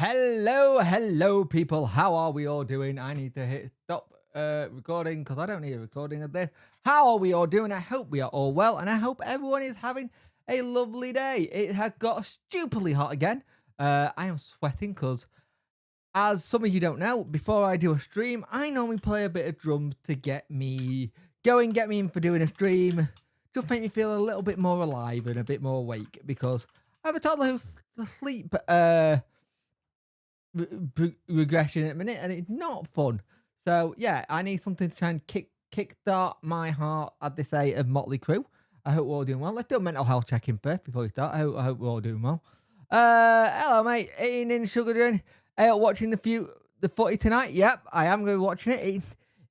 Hello, people. How are we all doing? I need to hit stop recording because I don't need a recording of this. How are we all doing? I hope we are all well, and I hope everyone is having a lovely day. It has got stupidly hot again. I am sweating because, as some of you don't know, before I do a stream, I normally play a bit of drums to get me going, get me in for doing a stream, just make me feel a little bit more alive and a bit more awake, because I have a toddler who's asleep regression at the minute, and it's not fun. So yeah, I need something to try and kickstart my heart, as they say, of Motley Crue. I hope we're all doing well. Let's do a mental health check-in first before we start. I hope we're all doing well. Hello, mate. Eating in sugar drink. Watching the footy tonight. Yep, I am going to be watching it.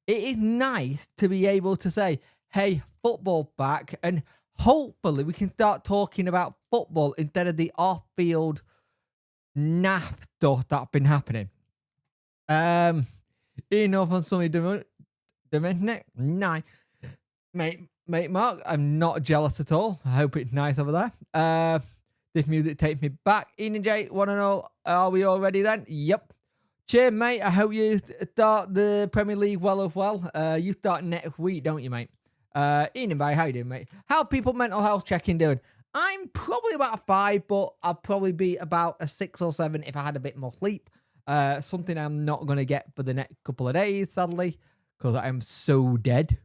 It is nice to be able to say, hey, football back, and hopefully we can start talking about football instead of the off-field naff stuff that's been happening. Enough on Sunday Dominic. Nine. Mate, Mark, I'm not jealous at all. I hope it's nice over there. This music takes me back. Ian and Jay, one and all, are we all ready then? Yep. Cheers, mate. I hope you start the Premier League well as well. You start next week, don't you, mate? Ian and Jay, how you doing, mate? How people mental health checking doing? I'm probably about a 5, but I'll probably be about a 6 or 7 if I had a bit more sleep. Something I'm not going to get for the next couple of days, sadly, because I'm so dead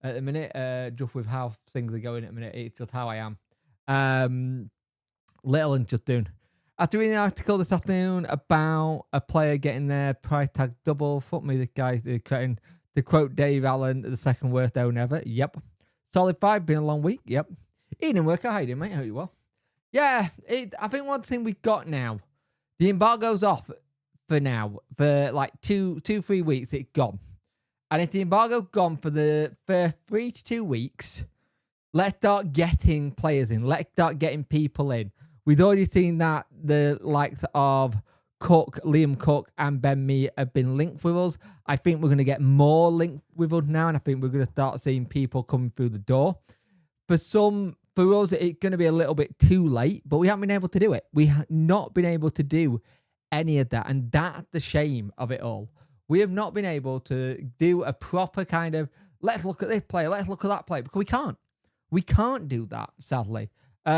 at the minute, just with how things are going at the minute. It's just how I am. Little and just doing. After reading an article this afternoon about a player getting their price tag double, fuck me, this guy's creating, to quote Dave Allen, the second worst own ever. Yep. Solid 5, been a long week. Yep. Evening worker, how you doing, mate? Hope you well. Yeah, I think one thing we've got now, the embargo's off for now. For like 3 weeks, it's gone. And if the embargo's gone for the first 3 to 2 weeks, let's start getting players in. Let's start getting people in. We've already seen that the likes of Liam Cook and Ben Mee have been linked with us. I think we're going to get more linked with us now, and I think we're going to start seeing people coming through the door. For us, it's going to be a little bit too late, but we haven't been able to do it. We have not been able to do any of that, and that's the shame of it all. We have not been able to do a proper kind of, let's look at this player, let's look at that player, because we can't. We can't do that, sadly. 3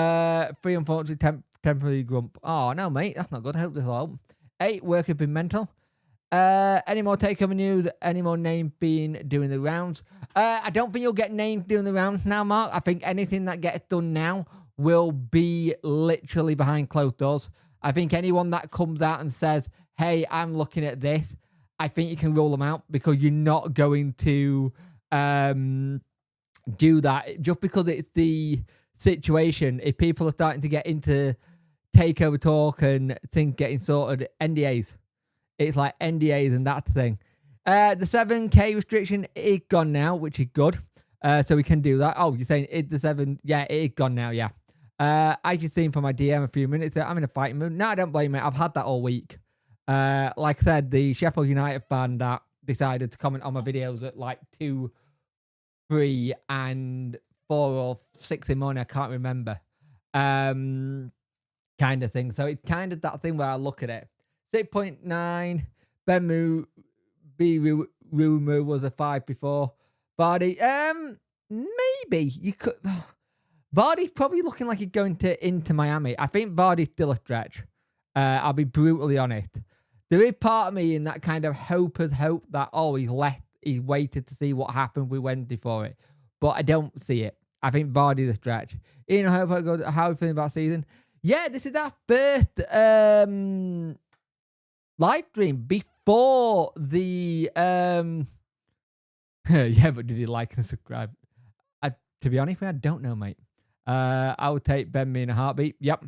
unfortunately temporary grump. Oh, no, mate, that's not good. I hope this will help. 8, work have been mental. Any more takeover news? Any more names being doing the rounds? I don't think you'll get names doing the rounds now, Mark. I think anything that gets done now will be literally behind closed doors. I think anyone that comes out and says, hey, I'm looking at this, I think you can rule them out, because you're not going to do that just because it's the situation. If people are starting to get into takeover talk and things getting sorted, NDAs. It's like NDAs and that thing. The 7K restriction is gone now, which is good. So we can do that. Oh, you're saying the 7? Yeah, it is gone now, yeah. I just seen from my DM a few minutes ago, I'm in a fighting mood. No, I don't blame it. I've had that all week. Like I said, the Sheffield United fan that decided to comment on my videos at like 2, 3, and 4 or 6 in the morning, I can't remember. Kind of thing. So it's kind of that thing where I look at it. 6.9. Ben Rumor was a 5 before. Vardy, maybe you could. Vardy's probably looking like he's going into Miami. I think Vardy's still a stretch. I'll be brutally honest. There is part of me in that kind of hope that, oh, he's waited to see what happened with Wednesday for it. But I don't see it. I think Vardy's a stretch. Ian, how are you feeling about season? Yeah, this is our first live stream before the yeah, but did you like and subscribe? To be honest, I don't know, mate. I would take Ben Mee in a heartbeat. Yep.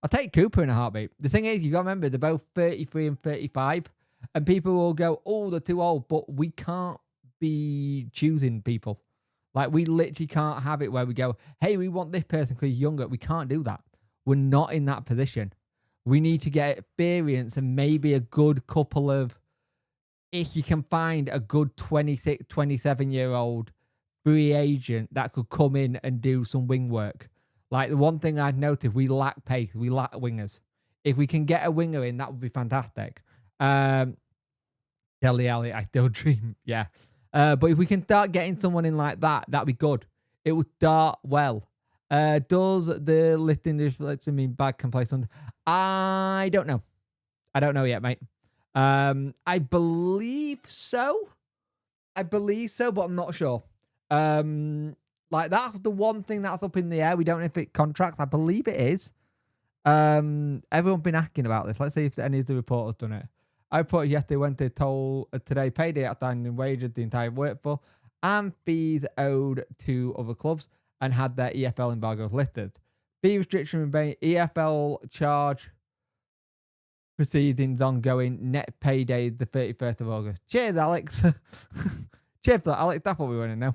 I'll take Cooper in a heartbeat. The thing is, you got to remember, they're both 33 and 35, and people will go, oh, they're too old, but we can't be choosing people. Like, we literally can't have it where we go, hey, we want this person because he's younger. We can't do that. We're not in that position. We need to get experience and maybe a good couple of, if you can find a good 26, 27-year-old free agent that could come in and do some wing work. Like, the one thing I've noticed, we lack pace. We lack wingers. If we can get a winger in, that would be fantastic. Dele Alli, I still dream, yeah. But if we can start getting someone in like that, that'd be good. It would start well. Does the lifting reflection mean Bag can play something? I don't know. I don't know yet, mate. I believe so. But I'm not sure. Like that's the one thing that's up in the air. We don't know if it contracts. I believe it is. Everyone's been asking about this. Let's see if any of the reporters done it. I reported yesterday when they told today payday outstanding wages, the entire workforce, and fees owed to other clubs, and had their EFL embargoes lifted. Fee restriction remain. EFL charge proceedings ongoing. Net payday the 31st of August. Cheers, Alex. Cheers for that, Alex. That's what we want to know.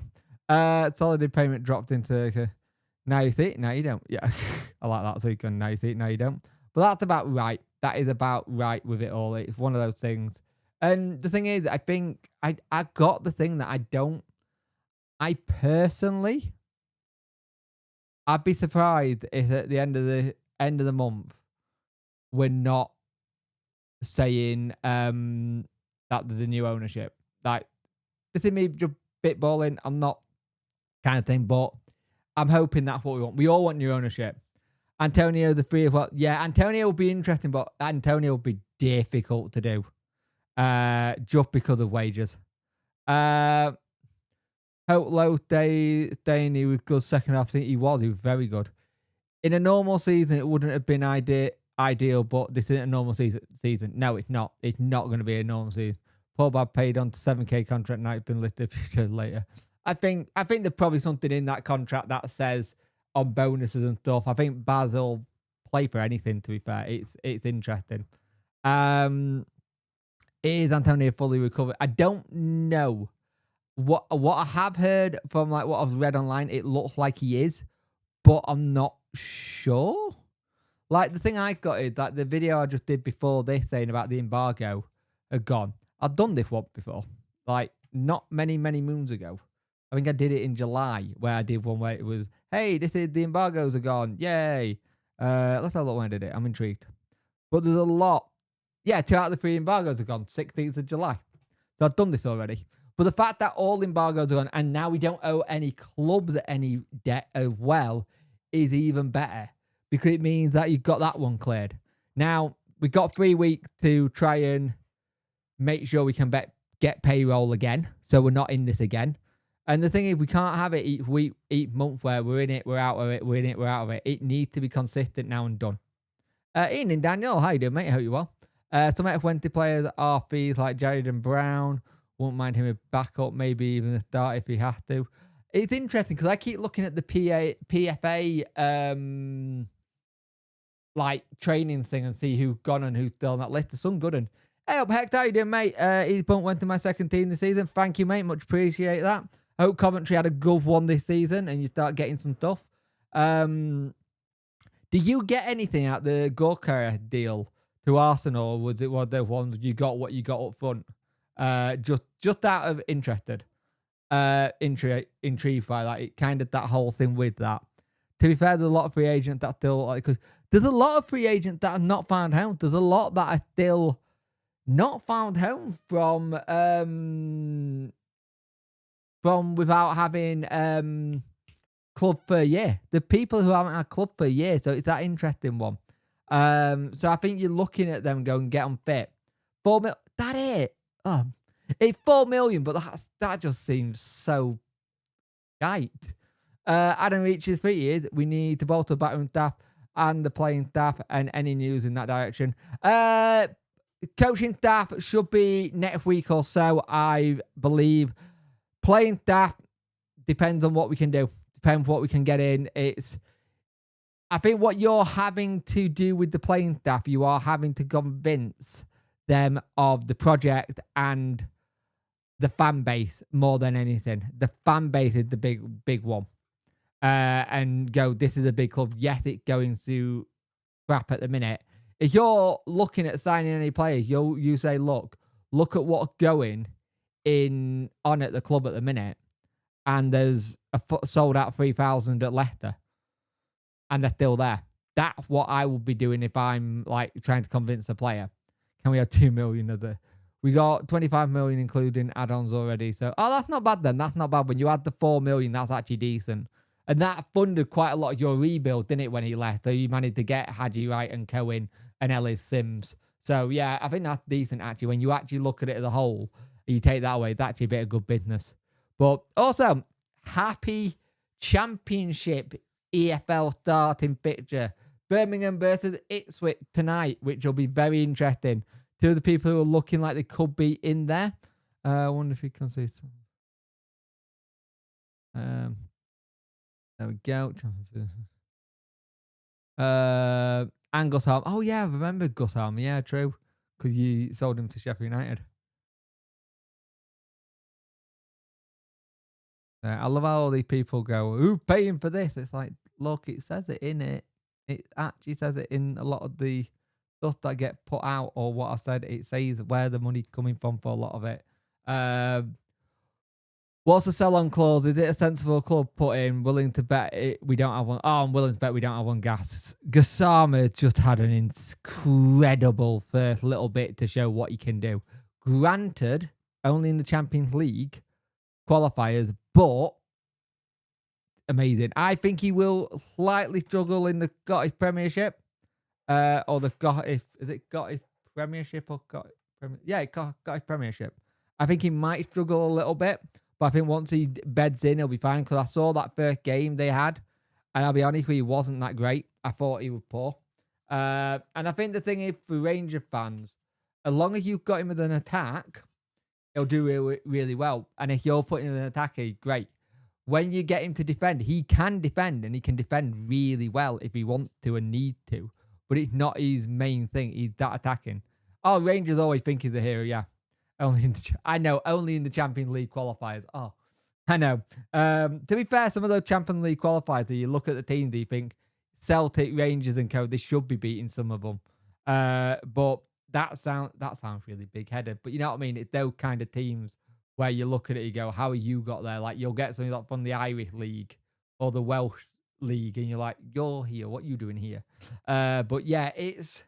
Solid payment dropped into. Now you see it, now you don't. Yeah, I like that. So you can now you see it, now you don't. But that's about right. That is about right with it all. It's one of those things. And the thing is, I think I got the thing that I don't. I personally, I'd be surprised if at the end of the month we're not saying that there's a new ownership. Like this is me just bitballing. I'm not kind of thing, but I'm hoping that's what we want. We all want new ownership. Antonio's a free of what? Yeah, Antonio will be interesting, but Antonio will be difficult to do. Just because of wages. Hope Low staying. He was good second half. He was very good. In a normal season, it wouldn't have been ideal, but this isn't a normal season. No, it's not. It's not going to be a normal season. Paul Bad paid on to 7K contract now. It's been lifted later. I think there's probably something in that contract that says on bonuses and stuff. I think Baz will play for anything, to be fair. It's interesting. Is Antonio fully recovered? I don't know. What I have heard from like what I've read online, it looks like he is, but I'm not sure. Like the thing I got is like the video I just did before this saying about the embargo had gone. I've done this one before, like not many moons ago. I think I did it in July where I did one where it was, hey, this is the embargoes are gone. Yay. Let's have a look when I did it. I'm intrigued. But there's a lot. Yeah, 2 out of the 3 embargoes are gone. 16th of July. So I've done this already. But the fact that all embargoes are gone and now we don't owe any clubs any debt as well is even better. Because it means that you've got that one cleared. Now, we've got 3 weeks to try and make sure we can get payroll again. So we're not in this again. And the thing is, we can't have it each week, each month where we're in it, we're out of it, we're in it, we're out of it. It needs to be consistent now and done. Ian and Daniel, how you doing, mate? I hope you're well. Some F20 players are fees like Jared and Brown. Won't mind him a backup, maybe even a start if he has to. It's interesting because I keep looking at the PFA like training thing and see who's gone and who's still on that list. There's some good one. Hey up, Hector, how you doing, mate? He went to my second team this season. Thank you, mate. Much appreciate that. I hope Coventry had a good one this season and you start getting some stuff. Did you get anything out the Gorka deal to Arsenal? Or was it one of the ones you got what you got up front? Just out of intrigued by that. It kind of that whole thing with that. To be fair, there's a lot of free agents that still like, because there's a lot of free agents that are not found home. There's a lot that are still not found home from without having club for a year. The people who haven't had club for a year, so it's that interesting one. So I think you're looking at them going get them fit. 4 million, that it. It's 4 million, but that just seems so tight. Adam reaches 3 years. We need to bolster backroom staff and the playing staff, and any news in that direction. Coaching staff should be next week or so, I believe. Playing staff depends on what we can do. Depends what we can get in. I think what you're having to do with the playing staff, you are having to convince them of the project and the fan base more than anything. The fan base is the big one. And go, this is a big club. Yes, it's going to crap at the minute. If you're looking at signing any players, you say, look at what's going on at the club at the minute, and there's a sold out 3,000 at Leicester, and they're still there. That's what I will be doing if I'm like trying to convince a player. Can we have 2 million of the... We got 25 million including add-ons already. So, oh, that's not bad then. That's not bad. When you add the 4 million, that's actually decent. And that funded quite a lot of your rebuild, didn't it, when he left? So you managed to get Hadji Wright and Cohen and Ellis Sims. So, yeah, I think that's decent, actually. When you actually look at it as a whole, you take that away, it's actually a bit of good business. But also, happy championship EFL starting picture. Birmingham versus Ipswich tonight, which will be very interesting. Two of the people who are looking like they could be in there. I wonder if you can see some. There we go. And Gus Harm. Oh, yeah, I remember Gus Harm. Yeah, true. Because you sold him to Sheffield United. I love how all these people go, who's paying for this? It's like, look, it says it in it. It actually says it in a lot of the stuff that get put out, or what I said, it says where the money's coming from for a lot of it. What's the sell-on clause? Is it a sensible club put in? Willing to bet it? We don't have one. Oh, I'm willing to bet we don't have one. Gassama just had an incredible first little bit to show what he can do. Granted, only in the Champions League qualifiers, but amazing. I think he will slightly struggle in the Scottish Premiership, or the Scottish, is it Scottish Premiership or Scottish Scottish Premiership. I think he might struggle a little bit, but I think once he beds in, he'll be fine. Because I saw that first game they had, and I'll be honest with you, he wasn't that great. I thought he was poor. And I think the thing is, for Ranger fans, as long as you've got him with an attack, he'll do really, really well. And if you're putting him in an attacker, great. When you get him to defend, he can defend, and he can defend really well if he wants to and need to. But it's not his main thing. He's that attacking. Oh, Rangers always think he's a hero, yeah. I know, only in the Champions League qualifiers. Oh, I know. To be fair, some of those Champions League qualifiers, you look at the teams, you think Celtic, Rangers, and co. They should be beating some of them. But that sounds really big-headed. But you know what I mean? It's those kind of teams where you look at it, you go, "How you got there?" Like you'll get something like from the Irish League or the Welsh League, and you're like, "You're here. What are you doing here?" But yeah, it's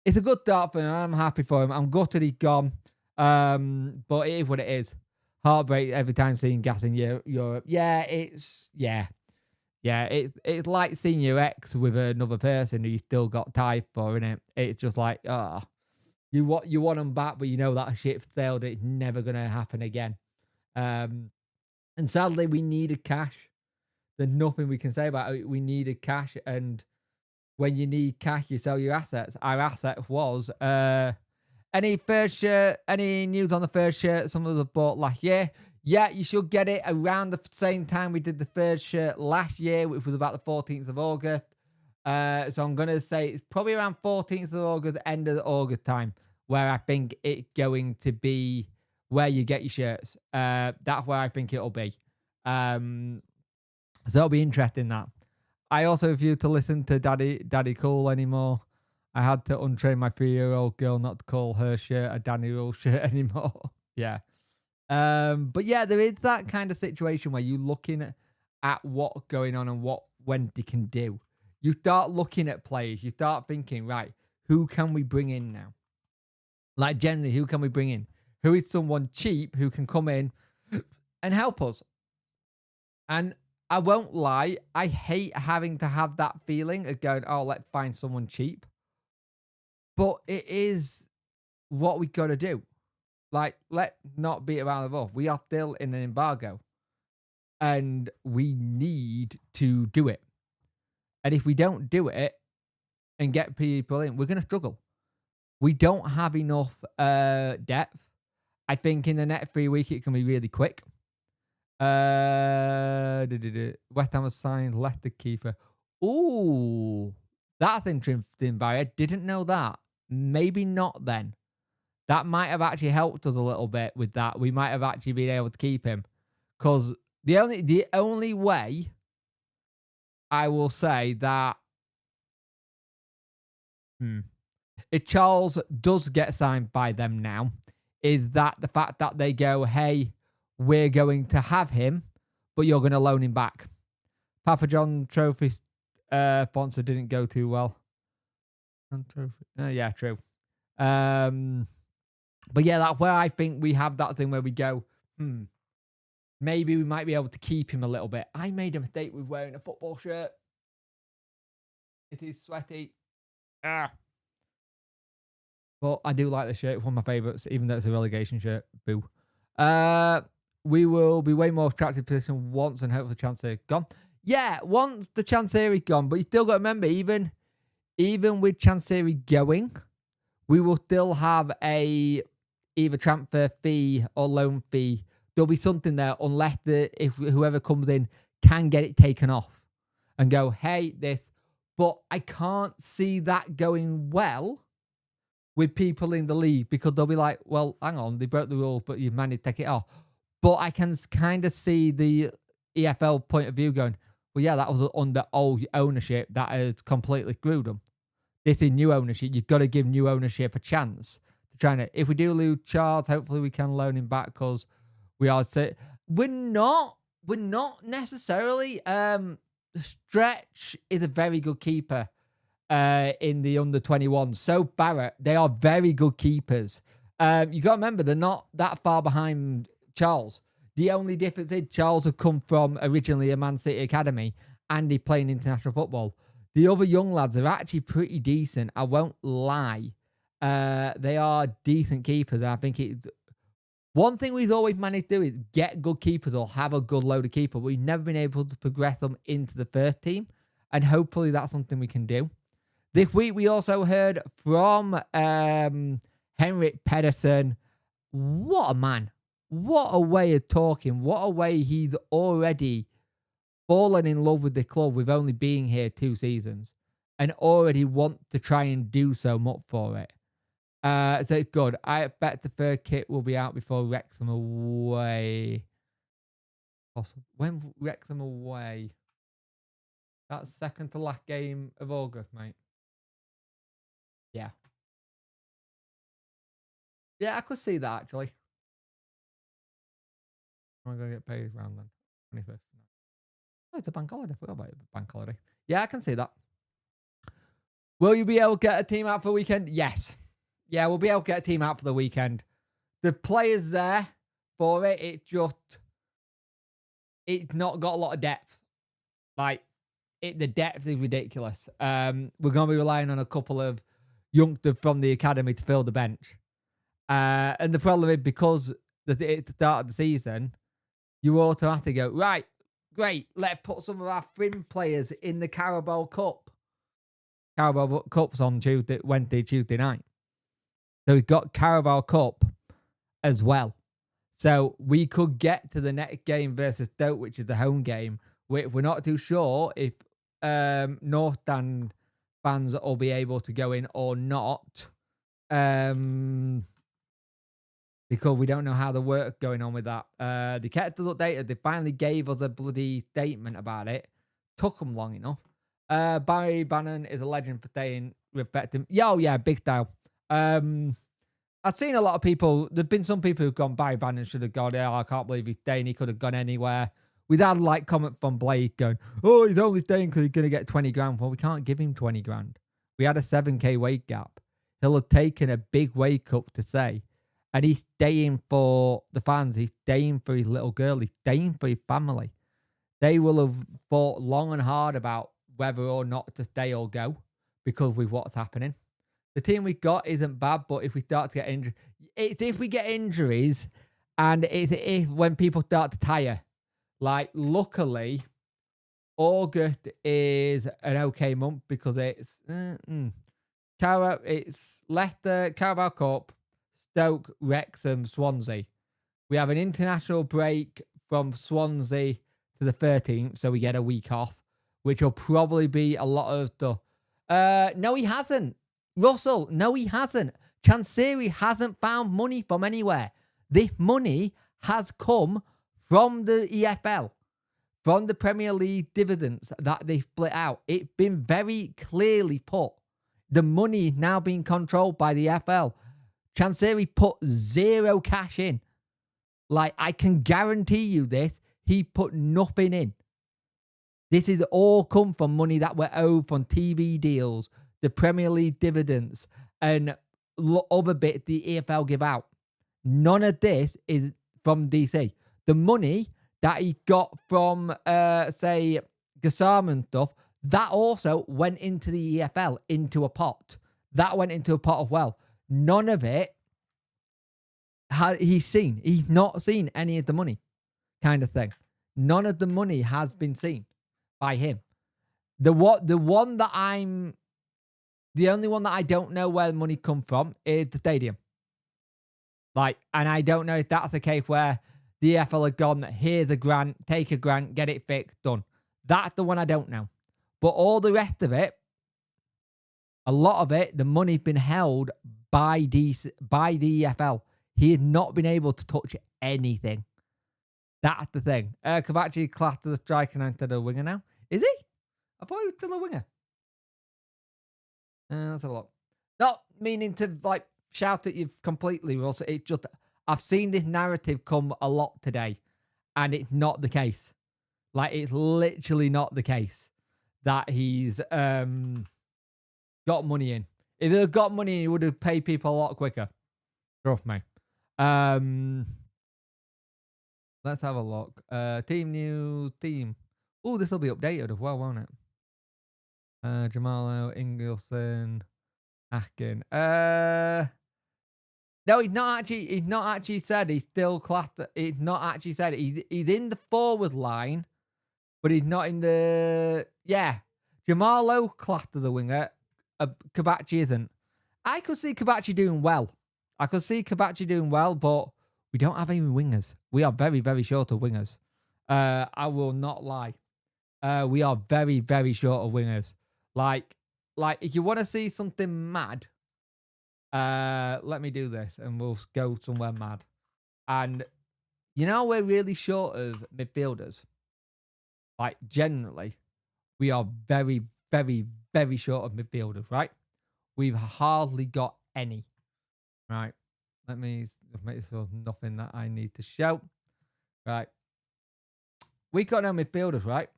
a good start for him. I'm happy for him. I'm gutted he's gone. But it is what it is. Heartbreak every time seeing Gas in Europe. Yeah, it's like seeing your ex with another person who you still got tied for, innit? It's just like, you want them back, but you know that ship sailed. It's never gonna happen again. And sadly, we needed cash. There's nothing we can say about it. We needed cash, and when you need cash, you sell your assets. Our asset was any first shirt, any news on the first shirt some of us bought last year? Yeah, you should get it around the same time we did the first shirt last year, which was about the 14th of August. So I'm going to say it's probably around 14th of August, end of the August time, where I think it's going to be where you get your shirts. That's where I think it'll be. So it'll be interesting that. I also refuse to listen to Daddy Cool anymore. I had to untrain my 3-year-old girl not to call her shirt a Danny Rule shirt anymore. Yeah. But yeah, there is that kind of situation where you're looking at what's going on and what Wendy can do. You start looking at players. You start thinking, right, who can we bring in now? Like, generally, who can we bring in? Who is someone cheap who can come in and help us? And I won't lie, I hate having to have that feeling of going, oh, let's find someone cheap. But it is what we got to do. Like, let's not beat around the bush. We are still in an embargo. And we need to do it. And if we don't do it and get people in, we're going to struggle. We don't have enough depth. I think in the next 3 weeks, it can be really quick. West Ham has signed Leicester keeper. Ooh, that's interesting, Barry. I didn't know that. Maybe not then. That might have actually helped us a little bit with that. We might have actually been able to keep him. Because the only way I will say that if Charles does get signed by them now, is that the fact that they go, hey, we're going to have him, but you're going to loan him back. Papa John Trophy sponsor didn't go too well. Yeah, true. But yeah, that's where I think we have that thing where we go, maybe we might be able to keep him a little bit. I made a mistake with wearing a football shirt. It is sweaty. But I do like the shirt. It's one of my favourites, even though it's a relegation shirt. Boo. We will be way more attractive position once and hopefully Chansiri gone. Yeah, once the Chansiri gone, but you still got to remember, even with Chansiri going, we will still have a either transfer fee or loan fee. There'll be something there unless if whoever comes in can get it taken off and go, hey, this. But I can't see that going well with people in the league because they'll be like, well, hang on, they broke the rules, but you managed to take it off. But I can kind of see the EFL point of view going, well, yeah, that was under old ownership that has completely screwed them. This is new ownership. You've got to give new ownership a chance to try and. If we do lose Charles, hopefully we can loan him back because we're not necessarily. Stretch is a very good keeper in the under 21. So Barrett, they are very good keepers. You got to remember they're not that far behind Charles. The only difference is Charles had come from originally a Man City academy and he playing international football. The other young lads are actually pretty decent. I won't lie. They are decent keepers. I think it's one thing we've always managed to do is get good keepers or have a good load of keepers. We've never been able to progress them into the first team. And hopefully that's something we can do. This week we also heard from Henrik Pedersen. What a man. What a way of talking. What a way he's already fallen in love with the club with only being here 2 seasons. And already want to try and do so much for it. So it's good. I bet the third kit will be out before Wrexham away. Possible. When Wrexham away? That's second to last game of August, mate. Yeah. Yeah, I could see that, actually. I'm going to get paid around then. 25th. Oh, it's a bank holiday. I forgot about it. Bank holiday. Yeah, I can see that. Will you be able to get a team out for the weekend? Yes. Yeah, we'll be able to get a team out for the weekend. The players there for it, it's not got a lot of depth. Like, the depth is ridiculous. We're going to be relying on a couple of youngsters from the academy to fill the bench. And the problem is because at the start of the season, you automatically go, right, great, let's put some of our fringe players in the Carabao Cup. Carabao Cup's on Tuesday night. So we've got Carabao Cup as well. So we could get to the next game versus Stoke, which is the home game. We're not too sure if North Stand fans will be able to go in or not. Because we don't know how the work going on with that. They kept us updated. They finally gave us a bloody statement about it. Took them long enough. Barry Bannon is a legend for staying respecting. Yeah, big style. I've seen a lot of people. There've been some people who've gone, Barry Bannon should have gone. I can't believe he's staying. He could have gone anywhere. We've had comment from Blade going, oh, he's only staying because he's going to get 20 grand. Well, we can't give him 20 grand. We had a 7K wage gap. He'll have taken a big wage cut to say. And he's staying for the fans. He's staying for his little girl. He's staying for his family. They will have fought long and hard about whether or not to stay or go because with what's happening. The team we've got isn't bad, but if we start to get injured, it's if we get injuries and it's if when people start to tire. Like, luckily, August is an okay month because it's it's Leicester, Carabao Cup, Stoke, Wrexham, Swansea. We have an international break from Swansea to the 13th, so we get a week off, which will probably be a lot of stuff. No, he hasn't. Russell, no, he hasn't. Chansiri hasn't found money from anywhere. This money has come from the EFL, from the Premier League dividends that they split out. It's been very clearly put. The money now being controlled by the EFL. Chansiri put 0 cash in. Like, I can guarantee you this. He put nothing in. This is all come from money that we're owed from TV deals, the Premier League dividends, and other bits the EFL give out. None of this is from DC. The money that he got from, say, Gassama and stuff, that also went into the EFL, into a pot. That went into a pot of wealth. None of it he's seen. He's not seen any of the money, kind of thing. None of the money has been seen by him. The only one that I don't know where the money come from is the stadium. Like, and I don't know if that's the case where the EFL have gone, here's a grant, take a grant, get it fixed, done. That's the one I don't know. But all the rest of it, a lot of it, the money's been held by the EFL. He has not been able to touch anything. That's the thing. Kavachi classed as a striker instead of a winger now. Is he? I thought he was still a winger. Let's have a look. Not meaning to like shout at you completely, Russ. It's just I've seen this narrative come a lot today, and it's not the case. Like, it's literally not the case that he's got money in. If he had got money in, he would have paid people a lot quicker. Trust me. Let's have a look. Team news, team. Oh, this will be updated as well, won't it? Jamalo, Ingilson, Akin. No, he's not actually said he's still classed. He's not actually said it. He's in the forward line, but he's not in the... Yeah. Jamalo classed as a winger. Kabachi isn't. I could see Kabachi doing well. But we don't have any wingers. We are very, very short of wingers. I will not lie. We are very, very short of wingers. Like if you want to see something mad, let me do this and we'll go somewhere mad. And you know, we're really short of midfielders. Like, generally, we are very, very, very short of midfielders, right? We've hardly got any. Right. Let me make sure nothing that I need to show. Right. We got no midfielders, right?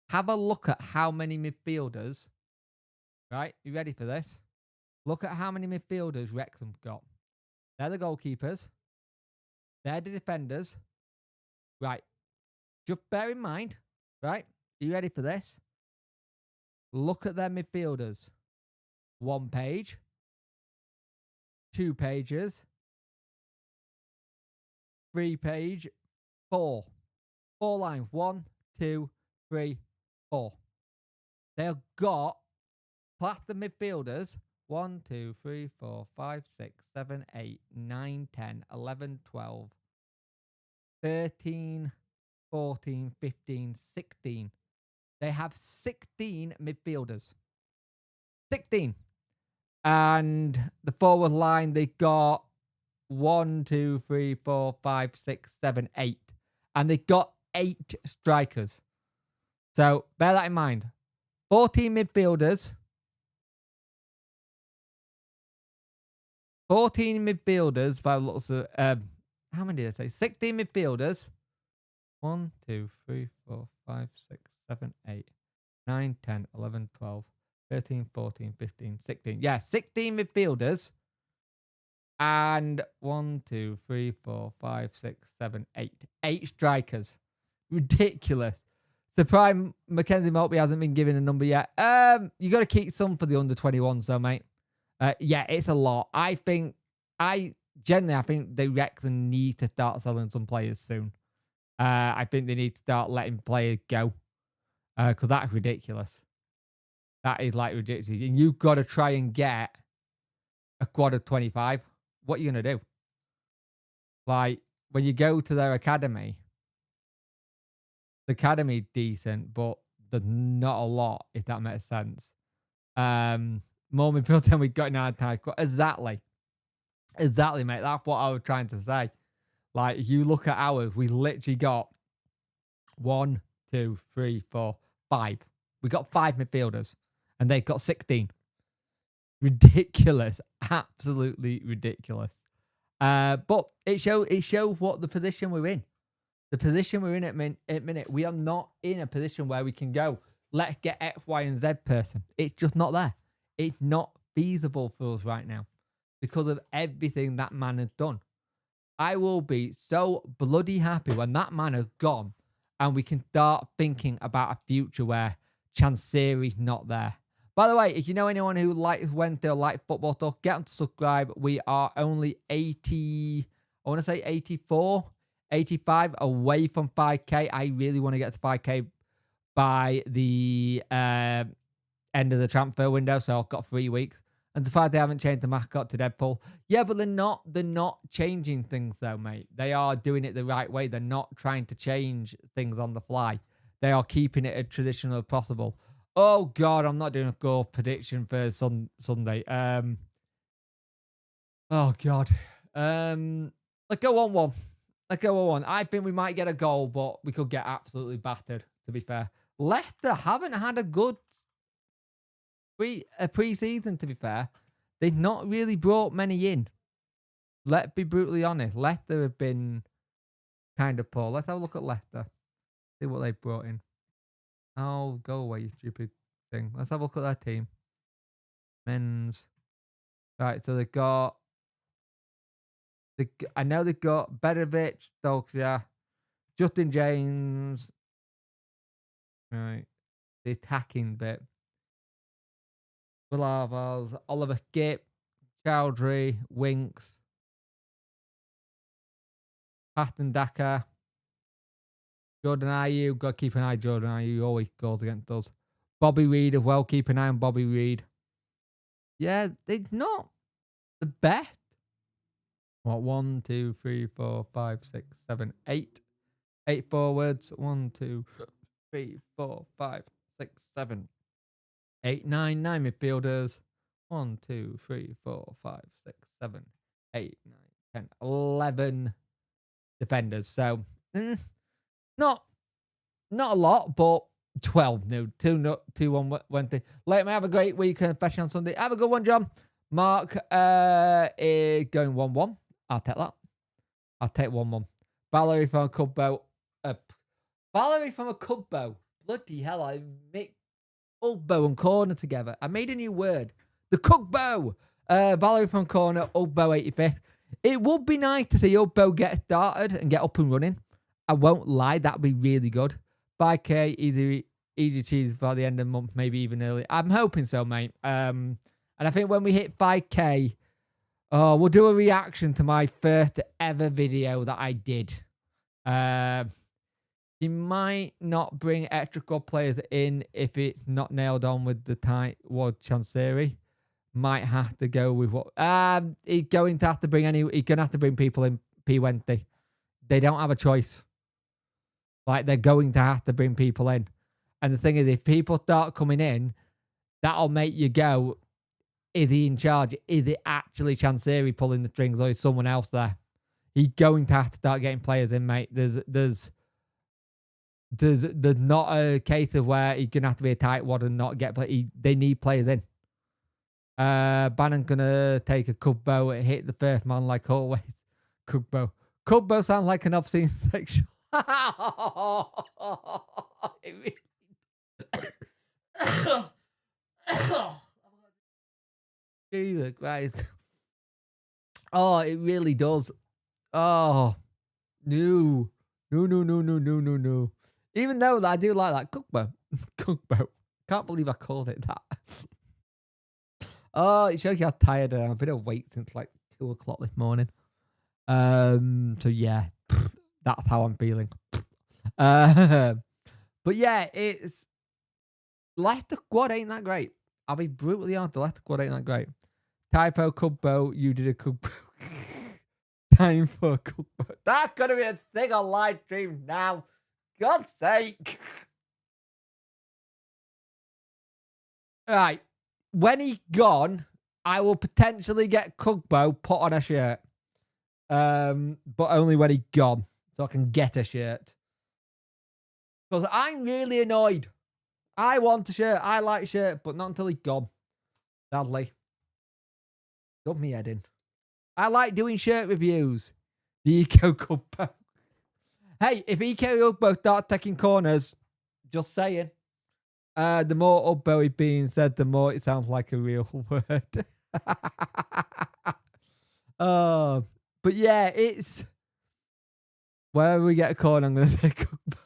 Have a look at how many midfielders. Right. You ready for this? Look at how many midfielders Wrexham got. They're the goalkeepers. They're the defenders. Right. Just bear in mind. Right. Are you ready for this? Look at their midfielders. 1 page. 2 pages. 3 page. 4. 4 lines. 1, 2, 3, 4. They've got plaster midfielders. 1, 2, 3, 4, 5, 6, 7, 8, 9, 10, 11, 12, 13, 14, 15, 16. They have 16 midfielders. 16. And the forward line, they got 1, 2, 3, 4, 5, 6, 7, 8. And they got 8 strikers. So bear that in mind. 14 midfielders. 14 midfielders by lots of how many did I say? 16 midfielders. 1, 2, 3, 4, 5, 6, 7, 8, 9, 10, 11, 12, 13, 14, 15, 16. Yeah, 16 midfielders. And 1, 2, 3, 4, 5, 6, 7, 8. 8 strikers. Ridiculous. Surprised Mackenzie Maltby hasn't been given a number yet. You got to keep some for the under 21s, though, mate. Yeah, it's a lot. I think the Wrexham need to start selling some players soon. I think they need to start letting players go. Because that's ridiculous. That is like ridiculous. And you've got to try and get a squad of 25. What are you going to do? Like, when you go to their academy, the academy decent, but there's not a lot, if that makes sense. More midfield than we've got in our time. Exactly. Exactly, mate. That's what I was trying to say. Like, if you look at ours, we literally got 1, 2, 3, 4, 5. We got 5 midfielders, and they've got 16. Ridiculous. Absolutely ridiculous. But it shows what the position we're in. The position we're in at minute, we are not in a position where we can go, let's get X, Y, and Z person. It's just not there. It's not feasible for us right now because of everything that man has done. I will be so bloody happy when that man has gone and we can start thinking about a future where Chansiri's not there. By the way, if you know anyone who likes Wednesday or likes football stuff, get them to subscribe. We are only 80, I want to say 84, 85 away from 5K. I really want to get to 5K by the end of the transfer window, so I've got 3 weeks. And the fact they haven't changed the mascot to Deadpool. Yeah, but they're not changing things though, mate. They are doing it the right way. They're not trying to change things on the fly. They are keeping it as traditional as possible. Oh God, I'm not doing a goal prediction for Sunday. Oh God. Let's go 1-1. Let's go 1-1. I think we might get a goal, but we could get absolutely battered, to be fair. Leicester haven't had a good pre-season, to be fair. They've not really brought many in. Let's be brutally honest. Leicester have been kind of poor. Let's have a look at Leicester. See what they've brought in. Oh, go away, you stupid thing. Let's have a look at their team. Men's. Right, so they've got... I know they've got Bedovic, Solskjaer, Justin James. Right. The attacking bit. Villavals, Oliver Skip, Chowdhury, Winks, Paston Daka, Jordan Ayew. Got to keep an eye on Jordan Ayew. He always goes against us. Bobby Reid as well. Keep an eye on Bobby Reid. Yeah, they're not the best. What? 1, 2, 3, 4, 5, 6, 7, 8. 8 forwards. 1, 2, 3, 4, 5, 6, 7, 8, 9. 9 midfielders. 1, 2, 3, 4, 5, 6, 7, 8, 9, 10, 11 defenders. So, not a lot, but 12 new. 2-1 Wednesday. Let me have a great weekend, especially on Sunday. Have a good one, John. Mark is going 1-1. I'll take that. I'll take 1-1. Valerie from a Cubbo. Valerie from a Cubbo. Bloody hell, I make Ugbo and corner together. I made a new word. The Cubbo. Valerie from corner, Ugbo 85th. It would be nice to see Ugbo get started and get up and running. I won't lie, that would be really good. 5K, easy cheese by the end of the month, maybe even early. I'm hoping so, mate. And I think when we hit 5K, we'll do a reaction to my first ever video that I did. He might not bring extra good players in if it's not nailed on with the tight word Chansiri. Might have to go with what he's going to have to bring he's gonna have to bring people in P20. They don't have a choice. Like, they're going to have to bring people in. And the thing is, if people start coming in, that'll make you go, is he in charge? Is it actually Chansiri pulling the strings, or is someone else there? He's going to have to start getting players in, mate. There's not a case of where he's gonna have to be a tight wad and not get play. They need players in. Bannon gonna take a Cubbo and hit the first man like always. Cubbo sounds like an obscene sexual. Jesus Christ. Oh, it really does. Oh, no. Even though I do like that Cubbo. Can't believe I called it that. Oh, it shows you how tired I am. I've been awake since like 2 o'clock this morning. So yeah, that's how I'm feeling. But yeah, it's Leicester squad ain't that great. I'll be brutally honest, the Leicester squad ain't that great. Typo Cubbo, you did a Cubbo. Time for a Cubbo. That's gonna be a thing on live stream now. God's sake. Right. When he's gone, I will potentially get Cubbo put on a shirt. But only when he's gone. So I can get a shirt. Because I'm really annoyed. I want a shirt. I like shirt, but not until he's gone. Sadly. Got me head in. I like doing shirt reviews. The Eco Cubbo. Hey, if EK Ugbo start taking corners, just saying. The more Ugbo is being said, the more it sounds like a real word. Oh, but yeah, it's wherever we get a corner, I'm going to take Ugbo.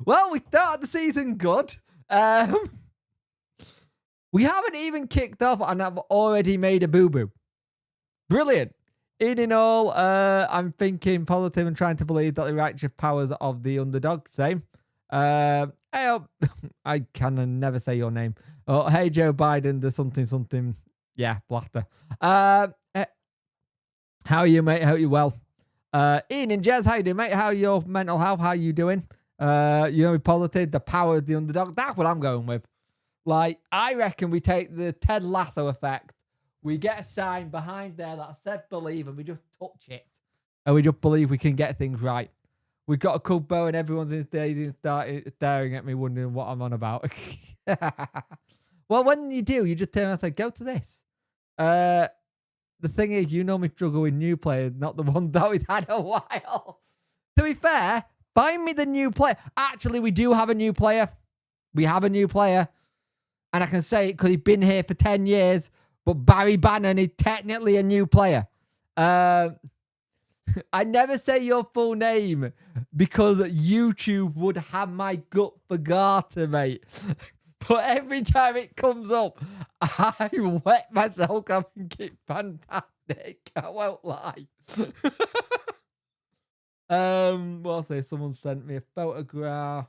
Well, we started the season good. We haven't even kicked off and I've already made a boo-boo. Brilliant. In all, I'm thinking positive and trying to believe that the righteous powers of the underdog. Same. Hey, I can never say your name. Oh, hey, Joe Biden, the something. Yeah, blaster. How are you, mate? Hope you're well. Ian and Jez, how you doing, mate? How your mental health? How you doing? You're going to be positive, the power of the underdog. That's what I'm going with. Like, I reckon we take the Ted Lasso effect. We get a sign behind there that said believe, and we just touch it. And we just believe we can get things right. We've got a cool bow, and everyone's in the stadium staring at me, wondering what I'm on about. Well, when you do, you just turn around and say, go to this. The thing is, you normally struggle with new players, not the one that we've had a while. To be fair, find me the new player. Actually, we do have a new player. We have a new player. And I can say it because he's been here for 10 years. But Barry Bannon is technically a new player. I never say your full name because YouTube would have my gut for Garter, mate. But every time it comes up, I wet myself. I think it's fantastic. I won't lie. What's this? Someone sent me a photograph.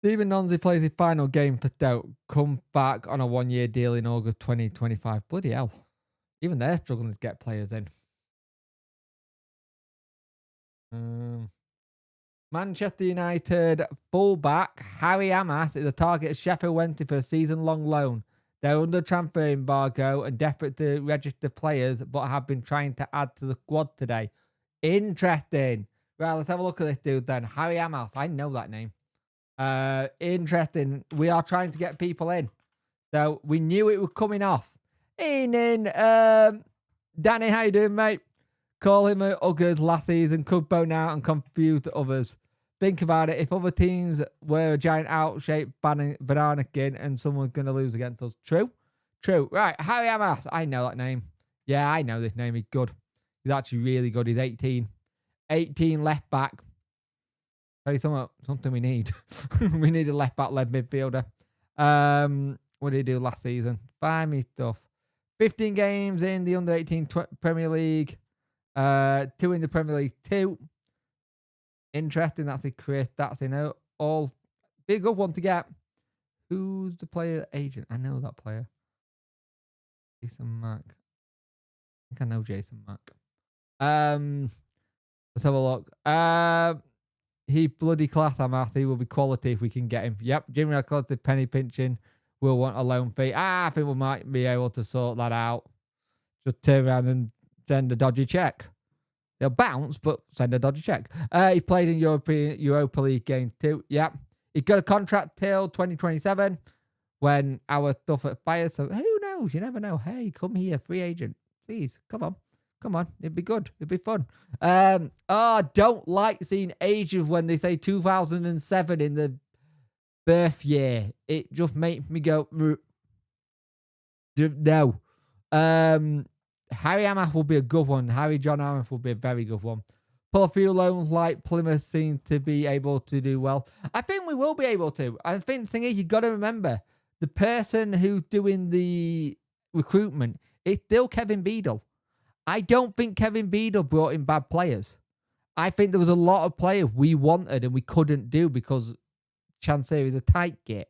Stephen Nonzi plays his final game for Stoke. Come back on a 1-year deal in August 2025. Bloody hell. Even they're struggling to get players in. Manchester United fullback Harry Amas is a target of Sheffield Wednesday for a season-long loan. They're under transfer embargo and desperate to register players, but have been trying to add to the squad today. Interesting. Right, let's have a look at this dude then. Harry Amas. I know that name. Interesting. We are trying to get people in. So we knew it was coming off. Evening, Danny, how you doing, mate? Call him Uggers last season, could bone out and confuse others. Think about it. If other teams were a giant out-shaped banana skin and someone's going to lose against us. True? True. Right, Harry Amas. I know that name. Yeah, I know this name. He's good. He's actually really good. He's 18. 18 left back. Tell you something we need. We need a left back led midfielder. What did he do last season? Find me stuff. 15 games in the under 18 Premier League. 2 in the Premier League 2. Interesting. That's a career stats, you know. All big good one to get. Who's the player agent? I know that player. Jason Mack. I think I know Jason Mack. Let's have a look. He bloody class, I'm after. He will be quality if we can get him. Yep, Jimmy Radcliffe, penny pinching. We'll want a loan fee. I think we might be able to sort that out. Just turn around and send a dodgy check. They'll bounce, but send a dodgy check. He played in Europa League games too. Yep. He got a contract till 2027 when our stuff expires. So who knows? You never know. Hey, come here, free agent. Please, come on. Come on, it'd be good. It'd be fun. I don't like seeing ages when they say 2007 in the birth year. It just makes me go, no. Harry Amath will be a good one. Harry John Amath will be a very good one. Pull a few loans like Plymouth seem to be able to do well. I think we will be able to. I think the thing is, you've got to remember, the person who's doing the recruitment is still Kevin Beadle. I don't think Kevin Beadle brought in bad players. I think there was a lot of players we wanted and we couldn't do because Chancellor is a tight git.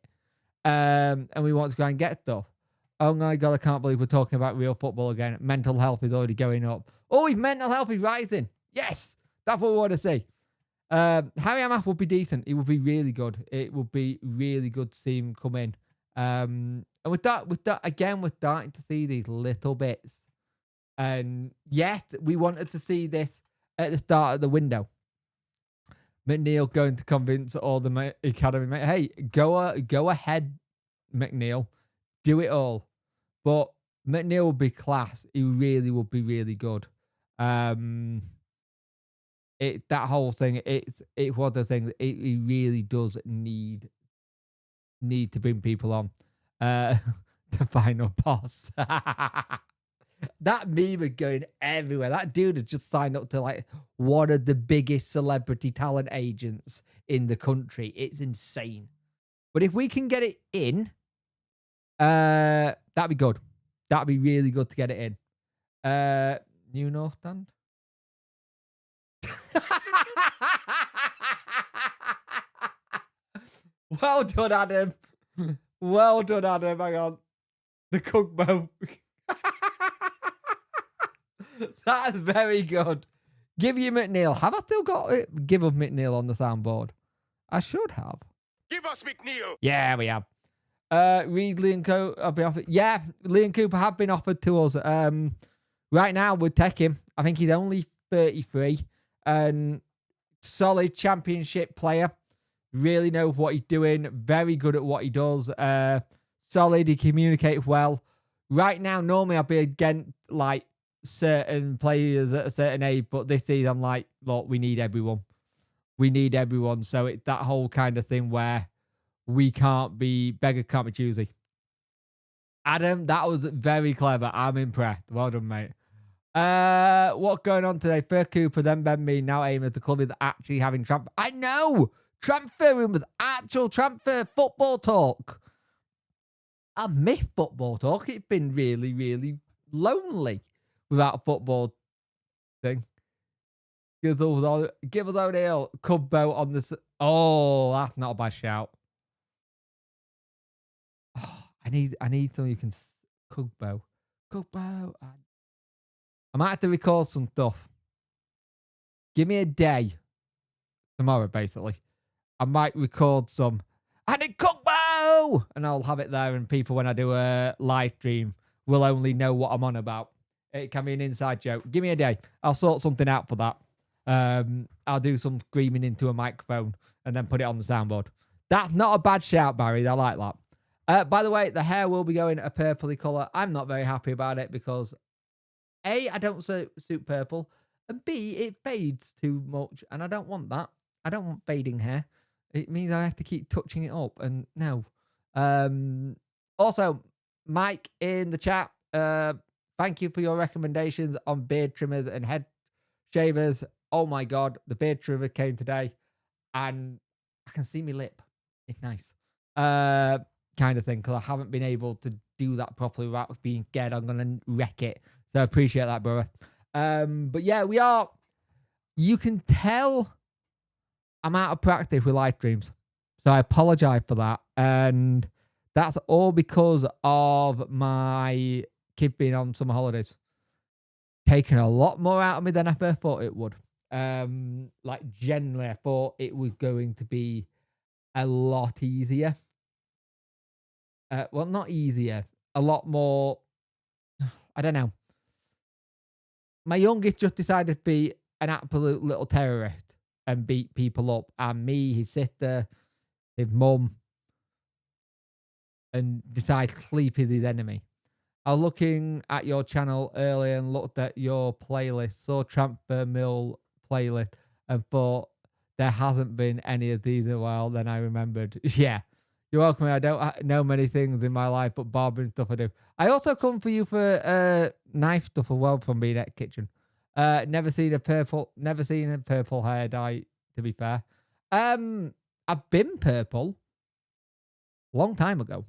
And we want to go and get stuff. Oh my God, I can't believe we're talking about real football again. Mental health is already going up. Oh, his mental health is rising. Yes, that's what we want to see. Harry Amath will be decent. He will be really good. It will be really good to see him come in. And with that, again, we're starting to see these little bits. And yet, we wanted to see this at the start of the window. McNeil going to convince all the academy, mate. Hey, go ahead, McNeil. Do it all. But McNeil would be class. He really would be really good. That whole thing, it's one of the things. It really does need to bring people on. The final boss. That meme is going everywhere. That dude has just signed up to like one of the biggest celebrity talent agents in the country. It's insane. But if we can get it in, that'd be good. That'd be really good to get it in. New North Stand. Well done, Adam. Well done, Adam. Hang on. The cookboat. That's very good. Give you McNeil. Have I still got it? Give us McNeil on the soundboard. I should have. Give us McNeil. Yeah, we have. Reed, Lee and Co. have been offered. Yeah, Lee and Cooper have been offered to us. Right now we're taking. I think he's only 33 and solid championship player. Really knows what he's doing. Very good at what he does. Solid. He communicates well. Right now, normally I'll be against like certain players at a certain age, but this season I'm like, look, we need everyone. We need everyone. So it's that whole kind of thing where we can't be beggar, can't be choosy. Adam, that was very clever. I'm impressed. Well done, mate. What's going on today? First Cooper, then Ben Me, now aim at the club is actually having transfer. I know! Transfer room was actual transfer football talk. I miss football talk. It's been really, really lonely without a football thing. Give us O'Neill. Cubbo on this. Oh, that's not a bad shout. Oh, I need someone who can Cubbo. I might have to record some stuff. Give me a day. Tomorrow, basically. I might record some. I need Cubbo! And I'll have it there, and people, when I do a live stream, will only know what I'm on about. It can be an inside joke. Give me a day. I'll sort something out for that. I'll do some screaming into a microphone and then put it on the soundboard. That's not a bad shout, Barry. I like that. By the way, the hair will be going a purpley colour. I'm not very happy about it because A, I don't suit purple, and B, it fades too much, and I don't want that. I don't want fading hair. It means I have to keep touching it up, and no. Also, Mike in the chat, thank you for your recommendations on beard trimmers and head shavers. Oh my God, the beard trimmer came today, and I can see my lip. It's nice. Kind of thing, because I haven't been able to do that properly without being scared I'm going to wreck it. So I appreciate that, brother. But yeah, we are. You can tell I'm out of practice with live streams. So I apologize for that. And that's all because of my kid being on summer holidays. Taking a lot more out of me than I first thought it would. Like generally, I thought it was going to be a lot easier. Well, not easier. A lot more. I don't know. My youngest just decided to be an absolute little terrorist and beat people up. And me, his sister, his mum, and decide sleep is his enemy. I was looking at your channel earlier and looked at your playlist, saw Transfer Mill playlist, and thought there hasn't been any of these in a while. Then I remembered. Yeah. You're welcome. I don't know many things in my life, but barbering stuff I do. I also come for you for knife stuff as well from being at kitchen. Never seen a purple hair dye, to be fair. I've been purple long time ago.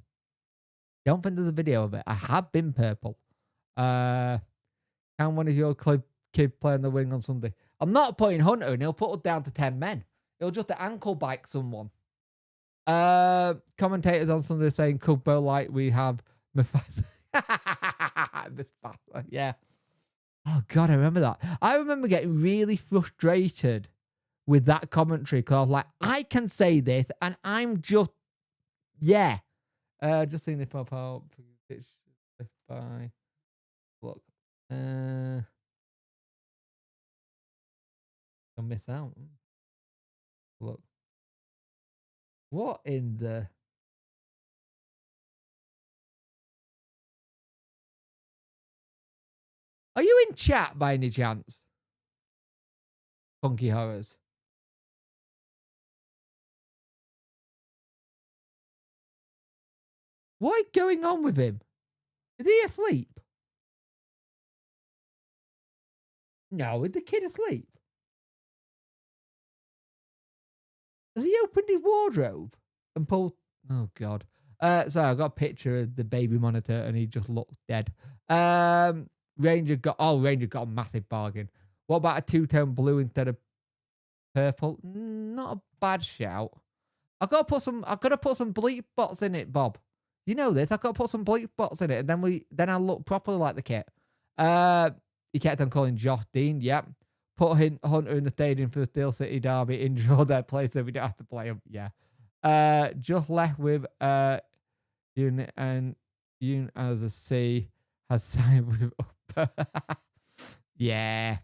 Don't think there's a video of it. I have been purple. Can one of your kids play on the wing on Sunday? I'm not putting Hunter and he'll put us down to 10 men. He'll just ankle bite someone. Commentators on Sunday saying Cubbo like we have Mufasa. Yeah. Oh God, I remember that. I remember getting really frustrated with that commentary because I was like, I can say this and I'm just, yeah. Just seeing this pop out. It's by look. I'll miss out. Look. What in the Are you in chat by any chance? Funky Horrors. What's going on with him? Is he asleep? No, is the kid asleep? Has he opened his wardrobe and pulled... Oh, God. Sorry, I got a picture of the baby monitor and he just looks dead. Ranger got a massive bargain. What about a two-tone blue instead of purple? Not a bad shout. I've got to put some bleach spots in it, Bob. You know this. I've got to put some bleach spots in it, and then I'll look properly like the kit. He kept on calling Josh Dean. Yep. Put Hunter in the stadium for the Steel City Derby. Enjoy their play so we don't have to play him. Yeah. Just left with Unit and Unit as a C has signed with yeah.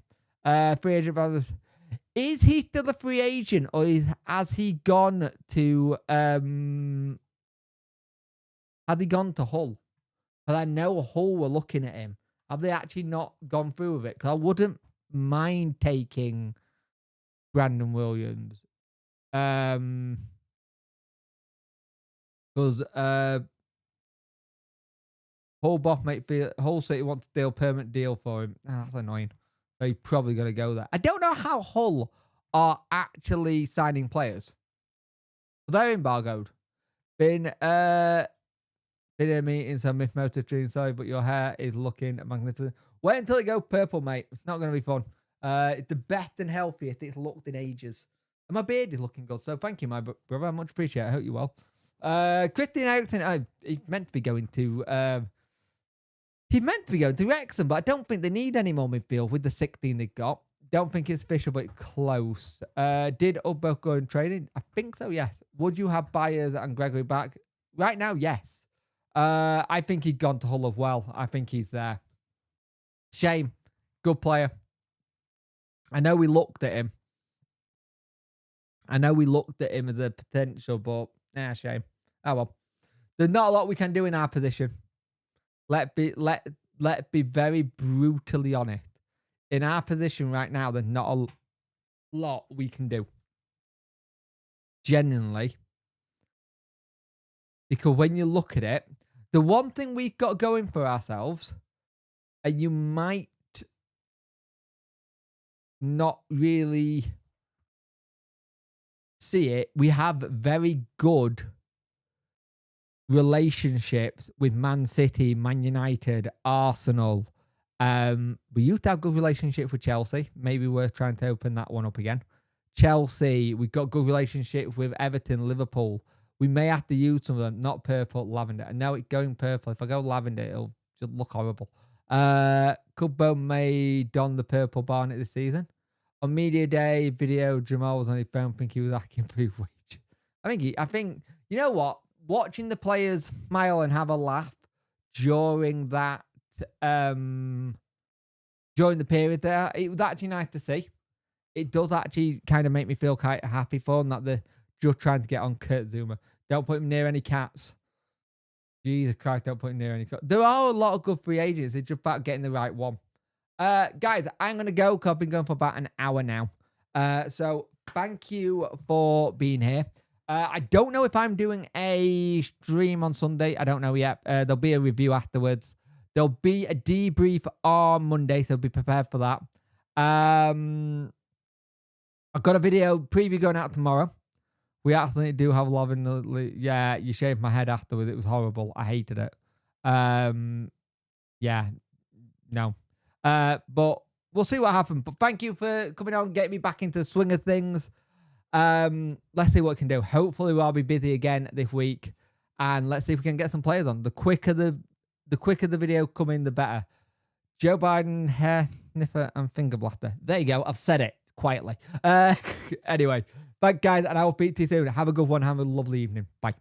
Free agent brothers. Is he still a free agent, or has he gone to Hull? Because I know Hull were looking at him. Have they actually not gone through with it? Because I wouldn't mind taking Brandon Williams. Because Hull City wants to deal permanent deal for him. Oh, that's annoying. So he's probably going to go there. I don't know how Hull are actually signing players. So they're embargoed. Been in a meeting, so Miss Motor Tree, sorry, but your hair is looking magnificent. Wait until it goes purple, mate. It's not going to be fun. It's the best and healthiest it's looked in ages. And my beard is looking good, so thank you, my brother. I much appreciate it. I hope you're well. Christian Eriksen, he's meant to be going to... He's meant to be going to Wrexham, but I don't think they need any more midfield with the 16 they've got. Don't think it's official, but close. Did Ubbo go in training? I think so, yes. Would you have Byers and Gregory back? Right now, yes. I think he'd gone to Hull as well. I think he's there. Shame. Good player. I know we looked at him. as a potential, but shame. Oh well. There's not a lot we can do in our position. Let's be very brutally honest. In our position right now, there's not a lot we can do. Genuinely. Because when you look at it, the one thing we've got going for ourselves, and you might not really see it, we have very good relationships with Man City, Man United, Arsenal. We used to have good relationships with Chelsea. Maybe worth trying to open that one up again. Chelsea, we've got good relationships with Everton, Liverpool. We may have to use some of them, not purple, lavender. And now it's going purple. If I go lavender, it'll just look horrible. Cubbo may don the purple barnet this season. On media day video, Jamal was on his phone, think he was asking for his wage. I think, you know what? Watching the players smile and have a laugh during that, during the period there, it was actually nice to see. It does actually kind of make me feel quite happy for them that they're just trying to get on Kurt Zuma. Don't put him near any cats. Jesus Christ, don't put him near any cats. There are a lot of good free agents. It's just about getting the right one. Guys, I'm going to go because I've been going for about an hour now. So thank you for being here. I don't know if I'm doing a stream on Sunday. I don't know yet. There'll be a review afterwards. There'll be a debrief on Monday, so be prepared for that. I've got a video preview going out tomorrow. We actually do have love in the... Yeah, you shaved my head afterwards. It was horrible. I hated it. Yeah, no. But we'll see what happens. But thank you for coming on, getting me back into the swing of things. Let's see what we can do. Hopefully I'll be busy again this week. And let's see if we can get some players on. The quicker the video come in, the better. Joe Biden, hair sniffer, and finger blaster. There you go. I've said it quietly. Anyway, thanks guys, and I will speak to you soon. Have a good one. Have a lovely evening. Bye.